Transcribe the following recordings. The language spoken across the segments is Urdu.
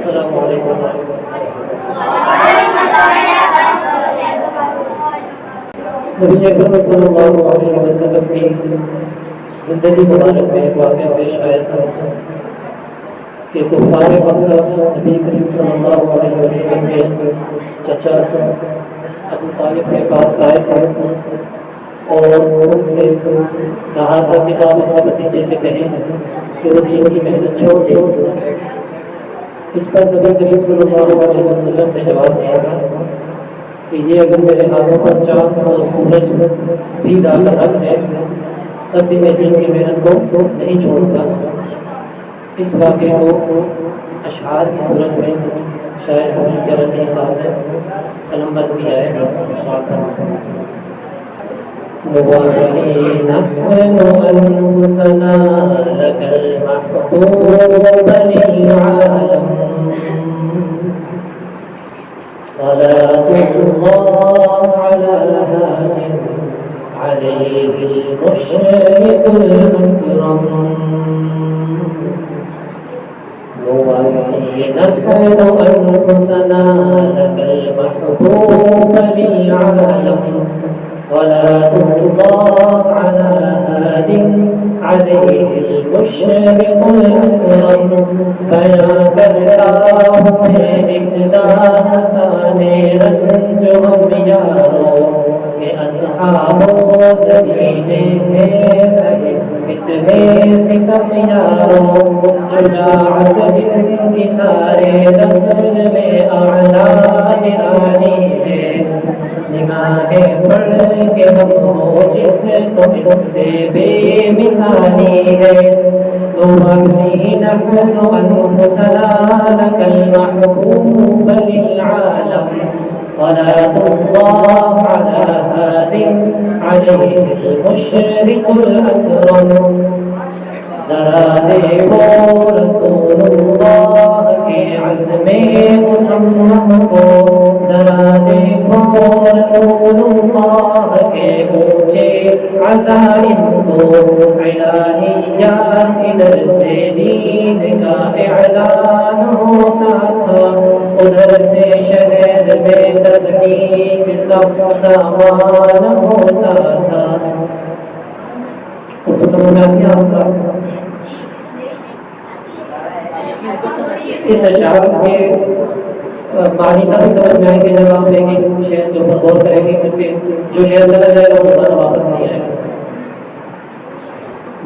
السلام علیکم ورحمۃ اللہ۔ نبی اکرم صلی اللہ علیہ وسلم کی زندگی مبارک میں ایک واقعہ پیش آیا تھا کہ کفار مکہ نبی کریم صلی اللہ علیہ وسلم کے چچا ابو طالب کے پاس آئے تھے اور ان سے کہا تھا کہ آپ اپنے بھتیجے سے کہیں کہ وہ دین کی محنت چھوڑ دے۔ اس پر نبی کریم صلی اللہ علیہ وسلم نے جواب دیا تھا کہ یہ اگر میرے ہاتھوں پر چاند اور سورج بھی لا کر رکھ دے تب بھی میں دین کی محنت کو نہیں چھوڑوں گا۔ اس واقعے کو اشعار کی صورت میں شاعر حافظ گرانی صاحب نے قلم بند کیا ہے۔ نحن أنفسنا لك المحبوب للعالم صلاة الله على هاد عليه المشرق الأكرم نحن أنفسنا لك المحبوب للعالم صلاة الله على هاد عليه المشرق الأكرم بیا کرتا ہوں میں اقتداس ستانے رنج ہم یاروں کہ اصحاب مدینے فتنے ستم یاروں شجاعت جن کی سارے رنگ میں اعلیٰ نرانی ہے نگاہیں پڑھ کے ہم ہو جس کو اس سے بے مثالی ہے تو نحن أنفسنا لك المحبوب للعالم صلاة الله على هاد عليه المشرق الأكرم ذرا دیکھو رسول اللہ کے عزم مسمم کو ذرا دیکھو رسول اللہ کے اونچے عزائم کو الہیات کی در سے دین کا اعلان ہوتا تھا ادھر سے شہر میں تبلیغ کا سامان ہوتا تھا۔ تو سمجھ میں آتی ہے آپ کا اس اشعار کے معنی تب سمجھ میں آئیں گے جب آپ ایک ایک شعر کے اوپر غور کریں گے کیونکہ جو شعر چلا جائے گا وہ دوبارہ واپس نہیں آئے گا۔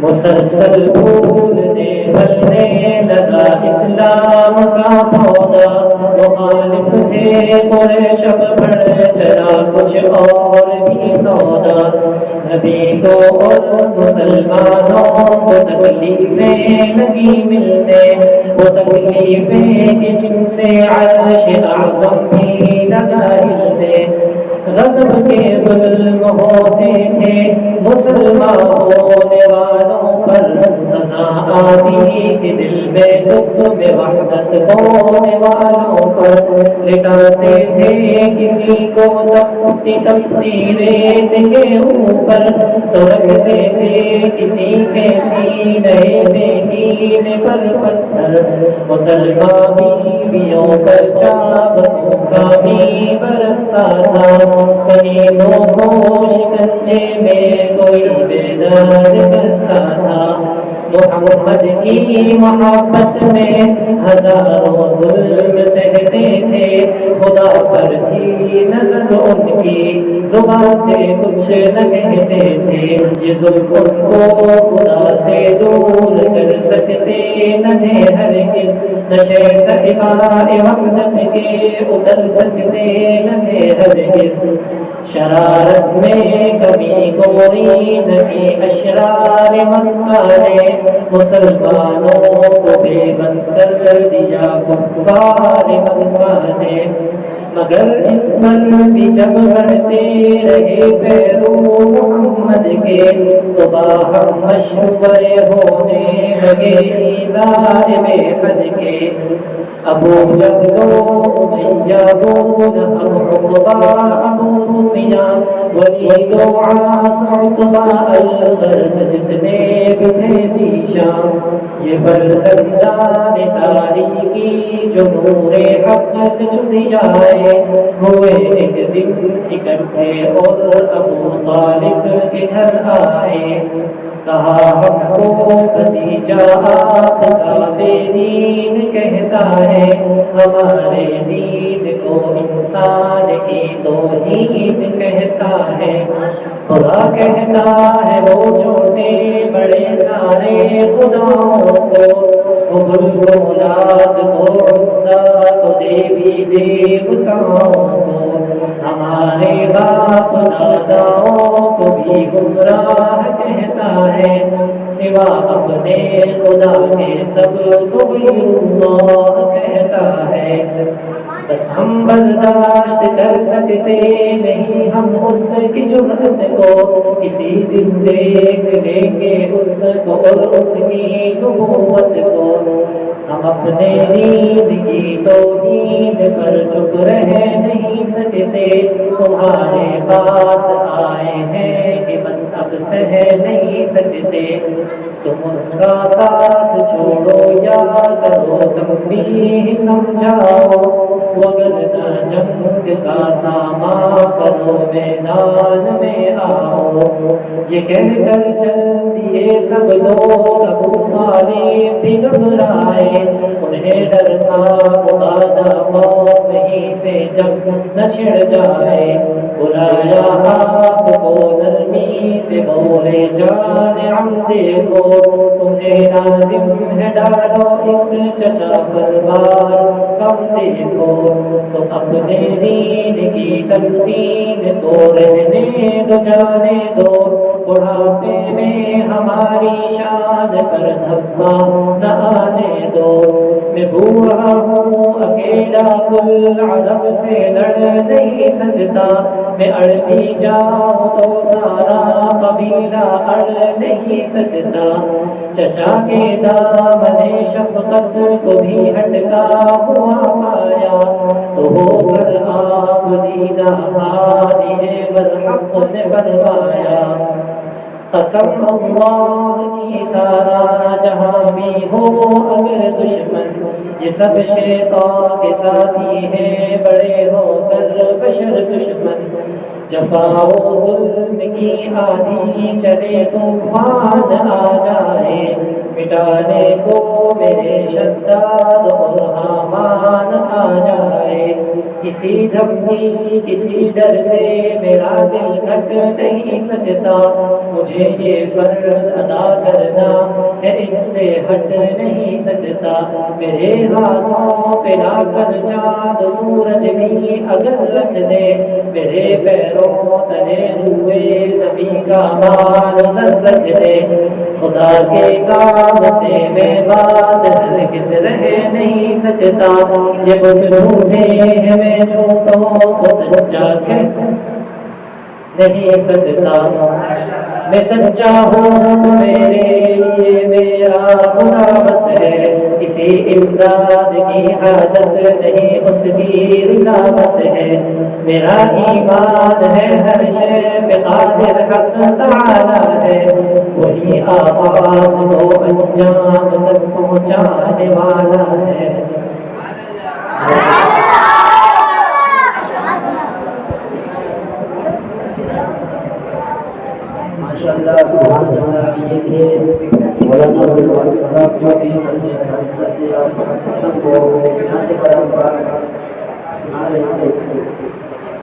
مسلسل پھولنے پھلنے لگا اسلام کا پودا مخالف تھے قریش اب بڑھ چلا کچھ اور بھی سودا نبی کو اور مسلمانوں کو تکلیفیں لگی ملنے وہ تکلیفیں کہ جن سے عرش اعظم بھی لگا ہلنے غضب کے ظلم ہوتے تھے مسلمان ہونے والوں پر سزا آتی کہ دل میں دکھ میں وحدت ہونے والوں پر لٹاتے تھے کسی کو تپتی تپتی ریت کے اوپر تو رکھتے تھے کسی کے سینے میں کینے پر پتھر مسلمان بیویوں پر چابکوں کا بھی برستا تھا کنیزوں کو شکنجے میں کوئی بے درد کستا تھا محمد کی محبت میں ہزاروں ظلم سہتے تھے خدا پر تھی نظر ان کی زبان سے کچھ نہ کہتے تھے یہ ظلم ان کو خدا سے دور کر سکتے نہ تھے ہرگز نشے صحباء وحدت کے اتر سکتے نہ تھے ہرگز شرارت میں کبھی کوئی نبی اشرار مکہ نے مسلمانوں کو بے بس کر دیا کفار مکہ نے مگر اس پر بھی جب بڑھتے رہے پیرو محمد کے تو باہم مشورے ہونے لگے ایذار بے حد کے ابو جہل و امیہ بن عقبہ ابو سفیان ولید و عاص عتبہ الغرض جتنے بھی تھے ذیشان یہ فرزندان تاریخ کی جو نور حق سے چھٹ جائے، ہوئے ایک دن اکٹھے اور ابو طالب کے گھر آئے، کہا ہم کو بھتیجا آپ کا بے دین کہتا ہے، ہمارے دین کو انسان کی توہین کہتا ہے، برا کہتا ہے وہ چھوٹے بڑے سارے خداؤں کو، قبل کو اولاد کو عزا کو دیوی دیوتاؤں کو، ہمارے باپ داداؤں کو بھی گمراہ کہتا ہے، سوا اپنے خدا کے سب کو بھی اللہ کہتا ہے، بس ہم برداشت کر سکتے نہیں ہم اس کی جرأت کو، کسی دن دیکھ لیں گے اس کو اور اس کی نبوت کو، ہم اپنے نیز کی توحید پر چپ رہ نہیں سکتے، تمہارے پاس آئے ہیں کہ بس اب سہ نہیں سکتے، تم اس کا ساتھ چھوڑو یا کرو تم بھی سمجھاؤ، وگرنہ جنگ کا سامان کرو میدان میں آؤ، یہ کہہ کر چل دیے سب لوگ، ابو طالب بھی گھبرائے، انہیں ڈر تھا مبادا قوم ہی سے جب نہ چھڑ جائے، بلایا آپ کو نرمی سے بولے جان ہم دیکھو، تمہیں لازم ہے ڈالو اس چچا پر بار کم دیکھو، تو اپنے دین کی تلقین کو رہنے دو جانے دو، بڑھاپے میں ہماری شان پر دھبا نہ آنے دو، میں بوڑھا ہوں اکیلا کل عرب سے لڑ نہیں سکتا، میں اڑ بھی جاؤں تو سارا قبیلہ اڑ نہیں سکتا، چچا کے دامن شفقت کو بھی ہٹکا ہوا پایا، تو ہو کر آپ دیدہ ہادی برحق نے فرمایا، قسم اللہ کی سارا جہاں بھی ہو اگر دشمن، یہ سب شیطان کے ساتھی ہیں بڑے ہو کر بشر دشمن، جفا و ظلم کی آدھی چلے طوفان آ جائے، مٹانے کو میرے شداد اور حامان آ جائے، کسی دھمکی کسی ڈر سے میرا دل گھٹ نہیں سکتا، مجھے یہ فرض ادا کرنا ہے اس سے ہٹ نہیں سکتا، میرے ہاتھوں پہ لا کر چاند سورج بھی اگر رکھ دے، میرے پیروں تلے ہوئے زمین کا مال سر رکھ دے، خدا کے کام سے میں باز ہرگز رہ نہیں سکتا، یہ بت جھوٹے ہیں میں جھوٹوں کو سچا کہہ نہیں سکتا، میں سچا ہوں تو میرے لیے میرا خدا بس ہے، کسی امداد کی حاجت نہیں اس کی رضا بس ہے، میرا ایمان ہے ہر شے پہ قادر حق تعالی ہے، وہی آغاز کو انجام تک پہنچانے والا ہے۔ ماشاءاللہ سبحان اللہ، یہ تھے مولانا صاحب جو بھی ہم نے سچے اور سب کو یہاں سے